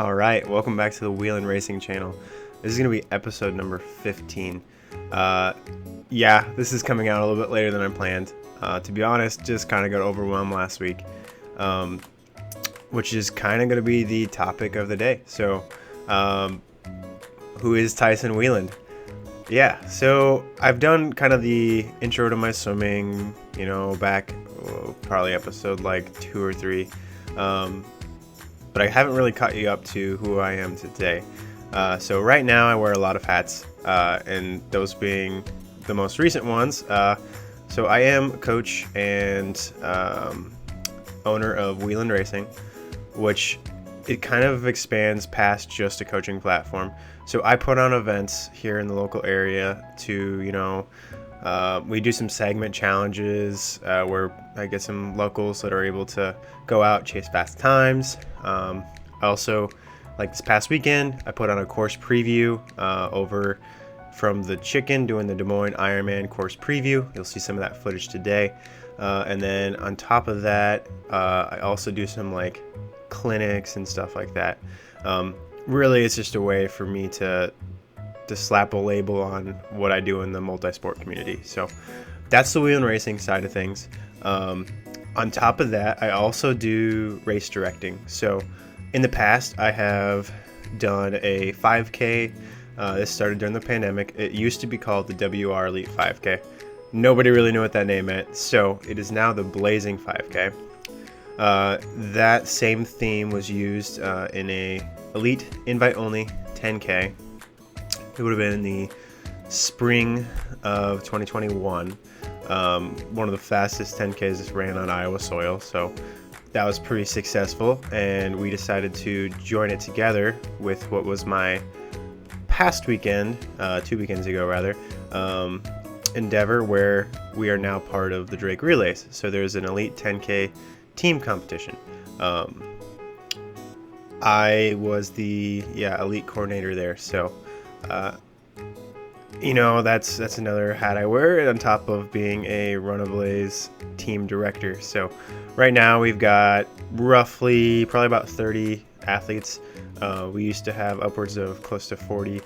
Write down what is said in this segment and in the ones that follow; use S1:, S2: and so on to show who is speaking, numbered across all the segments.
S1: All right, welcome back to the Wieland Racing channel. This is going to be episode number 15. This is coming out a little bit later than I planned. To be honest, just kind of got overwhelmed last week, which is kind of going to be the topic of the day. So, who is Tyson Wieland? Yeah, so I've done kind of the intro to my swimming, back probably episode like 2 or 3. But I haven't really caught you up to who I am today. So right now I wear a lot of hats, and those being the most recent ones. So I am coach and owner of Wieland Racing, which it kind of expands past just a coaching platform. So I put on events here in the local area to, we do some segment challenges where I get some locals that are able to go out, chase fast times. I also, like this past weekend, I put on a course preview over from the Chicken doing the Des Moines Ironman course preview. You'll see some of that footage today. And then on top of that, I also do some like clinics and stuff like that. Really, it's just a way for me to slap a label on what I do in the multi-sport community. So that's the Wieland Racing side of things. On top of that, I also do race directing. So in the past, I have done a 5K. This started during the pandemic. It used to be called the WR Elite 5K. Nobody really knew what that name meant, so it is now the Blazing 5K. That same theme was used in a Elite invite-only 10K. It would have been in the spring of 2021. One of the fastest 10Ks ran on Iowa soil, so that was pretty successful, and we decided to join it together with what was my past weekend, 2 weekends ago rather, endeavor, where we are now part of the Drake Relays. So there's an Elite 10K team competition. I was the elite coordinator there, so that's another hat I wear on top of being a Run a Blaze team director. So right now we've got probably about 30 athletes. We used to have upwards of close to 40,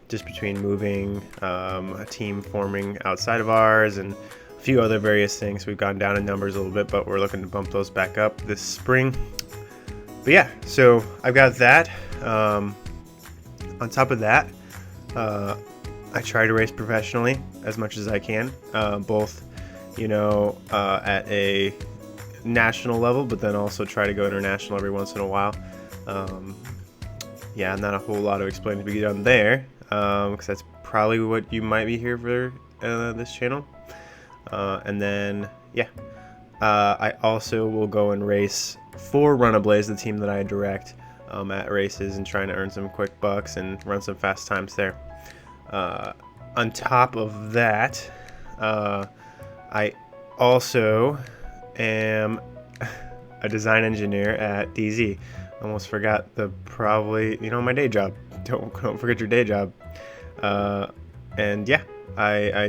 S1: just between moving, a team forming outside of ours, and a few other various things. We've gone down in numbers a little bit, but we're looking to bump those back up this spring. But yeah, so I've got that. On top of that, I try to race professionally as much as I can, both, at a national level, but then also try to go international every once in a while. Not a whole lot of explaining to be done there, because that's probably what you might be here for this channel. I also will go and race for Run a Blaze, the team that I direct, at races, and trying to earn some quick bucks and run some fast times there. On top of that, I also am a design engineer at DZ. Almost forgot my day job. Don't forget your day job. I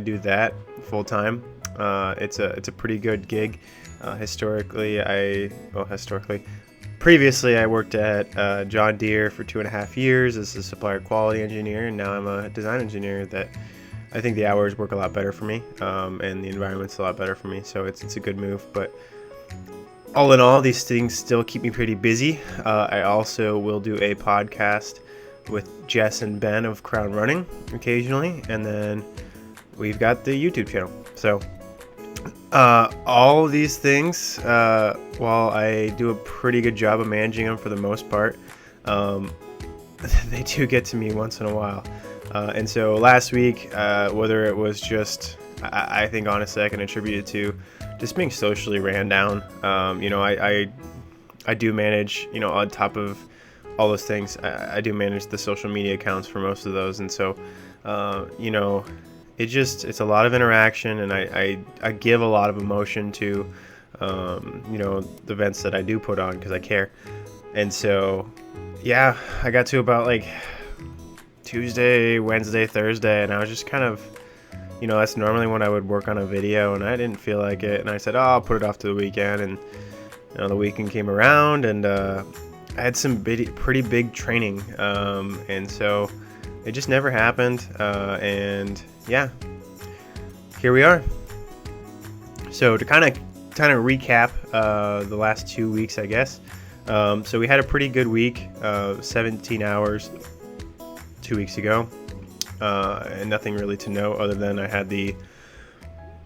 S1: do that full time. It's a pretty good gig. Previously, I worked at John Deere for 2.5 years as a supplier quality engineer, and now I'm a design engineer. That I think the hours work a lot better for me, and the environment's a lot better for me, so it's a good move. But all in all, these things still keep me pretty busy. I also will do a podcast with Jess and Ben of Crown Running occasionally, and then we've got the YouTube channel. So all of these things, while I do a pretty good job of managing them for the most part, they do get to me once in a while. And so last week, whether it was just, I think honestly I can attribute it to just being socially ran down. I do manage, on top of all those things, I do manage the social media accounts for most of those. And so, it's a lot of interaction, and I give a lot of emotion to, the events that I do put on, because I care. And so, I got to about like Tuesday, Wednesday, Thursday, and I was just kind of, that's normally when I would work on a video, and I didn't feel like it, and I said, I'll put it off to the weekend. And the weekend came around, and I had some pretty big training, and so it just never happened. And yeah, here we are. So to kind of recap the last 2 weeks, I guess. So we had a pretty good week, 17 hours 2 weeks ago, and nothing really to know other than I had the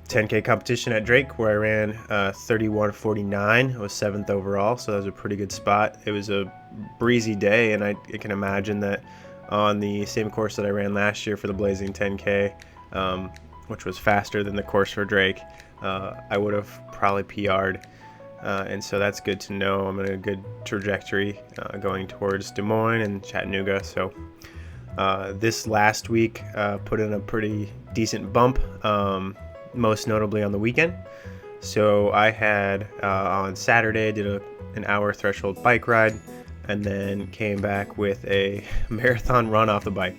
S1: 10K competition at Drake where I ran 31:49. I was 7th overall, so that was a pretty good spot. It was a breezy day, and I can imagine that on the same course that I ran last year for the Blazing 10K, which was faster than the course for Drake, I would have probably PR'd. And so that's good to know. I'm in a good trajectory going towards Des Moines and Chattanooga. So this last week put in a pretty decent bump, most notably on the weekend. So I had on Saturday did an hour threshold bike ride, and then came back with a marathon run off the bike.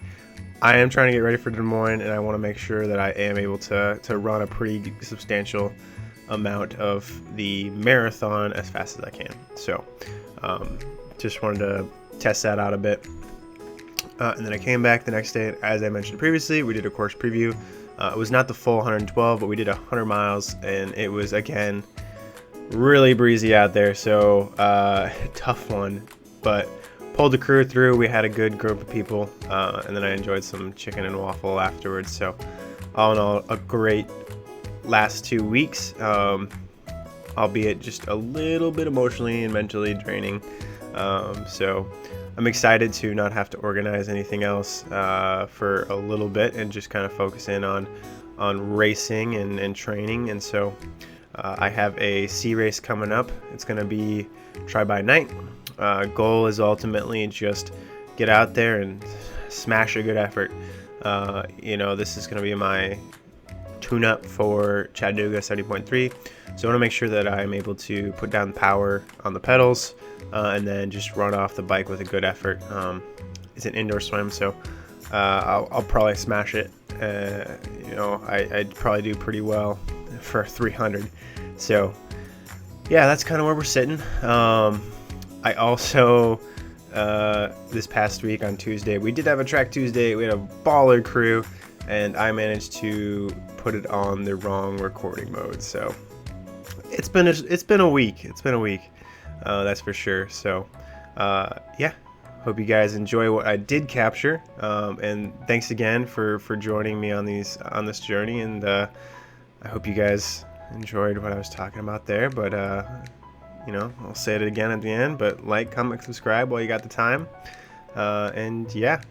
S1: I am trying to get ready for Des Moines, and I want to make sure that I am able to run a pretty substantial amount of the marathon as fast as I can. So just wanted to test that out a bit. And then I came back the next day. As I mentioned previously, we did a course preview. It was not the full 112, but we did 100 miles, and it was, again, really breezy out there. So tough one, but pulled the crew through. We had a good group of people, and then I enjoyed some chicken and waffle afterwards. So all in all, a great last 2 weeks, albeit just a little bit emotionally and mentally draining. So I'm excited to not have to organize anything else for a little bit and just kind of focus in on racing and training. And so I have a C race coming up. It's going to be try by night. Goal is ultimately just get out there and smash a good effort. This is going to be my tune-up for Chattanooga 70.3. So I want to make sure that I'm able to put down power on the pedals and then just run off the bike with a good effort. It's an indoor swim, so I'll probably smash it. I'd probably do pretty well for 300. So yeah, that's kind of where we're sitting. I also this past week on Tuesday, we did have a track Tuesday. We had a baller crew, and I managed to put it on the wrong recording mode. So it's been a week. That's for sure. So yeah, hope you guys enjoy what I did capture. And thanks again for joining me on this journey. And I hope you guys enjoyed what I was talking about there. But I'll say it again at the end. But like, comment, subscribe while you got the time. And yeah,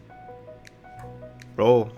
S1: roll.